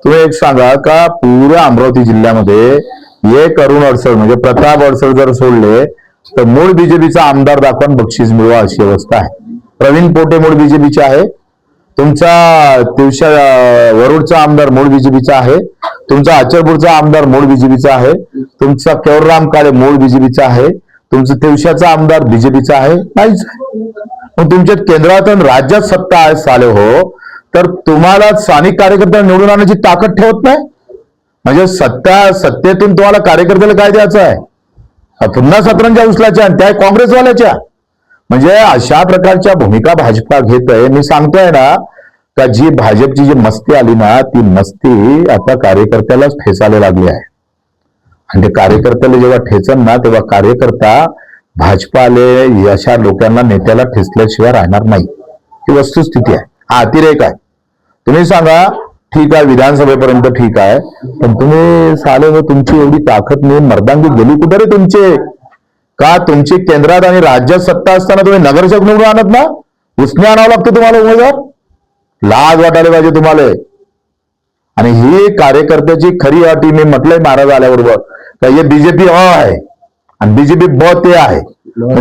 तुम्ही एक सांगा का पुऱ्या अमरावती जिल्ह्यामध्ये एक अरुण अडसर म्हणजे प्रताप अडसर जर सोडले तर मूळ बीजेपीचा आमदार दाखवून बक्षीस मिळवा अशी अवस्था आहे. प्रवीण पोटे मूळ बीजेपीचे आहे, तुमचा तिवशा वरुडचा आमदार मूळ बीजेपीचा आहे, तुमचा अचलपूरचा आमदार मूळ बीजेपीचा आहे, तुमचा केवळराम काळे मूळ बीजेपीचा आहे, तुमचा तिवशाचा आमदार बीजेपीचा आहे नाहीच. मग तुमच्या केंद्रात आणि राज्यात सत्ता आहे साले हो, तर तुम्हाला स्थानिक कार्यकर्ता निवडून आणण्याची ताकद ठेवत नाही. म्हणजे सत्तेतून तुम्हाला कार्यकर्त्याला काय द्यायचं आहे? पुन्हा सतरंजा उचलायच्या आणि त्या काँग्रेसवाल्याच्या. म्हणजे अशा प्रकारच्या भूमिका भाजपा घेत आहे. मी सांगतोय ना का जी भाजपची जी मस्ती आली ना ती मस्ती आता कार्यकर्त्यालाच ठेचायला लागली आहे. आणि ते कार्यकर्त्याला जेव्हा ठेचन ना तेव्हा कार्यकर्ता भाजपाले अशा लोकांना नेत्याला ठेचल्याशिवाय राहणार नाही. ही वस्तुस्थिती आहे. हा अतिरेक आहे. तुम्ही सांगा ठीक आहे विधानसभेपर्यंत ठीक आहे, पण तुम्ही साले तुमची एवढी ताकद मिळून मर्दांगी गेली कुठे रे तुमचे? का तुमची केंद्रात आणि राज्यात सत्ता असताना तुम्ही नगरसेवक निवडून आणत ना? उसने आणावं लागतं तुम्हाला उमेदवार. लाज वाटायला पाहिजे तुम्हाला. आणि ही कार्यकर्त्याची खरी अटी मी म्हटलंय महाराज आल्याबरोबर का हे बीजेपी अ आहे आणि बीजेपी ब ते आहे.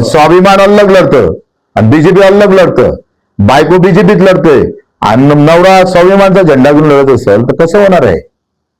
स्वाभिमान अलग लढतं आणि बीजेपी अलग लढतं. बायको बीजेपीत लढते आणि नवरा स्वाभिमानचा झेंडा घेऊन लढत असेल तर कसं होणार आहे?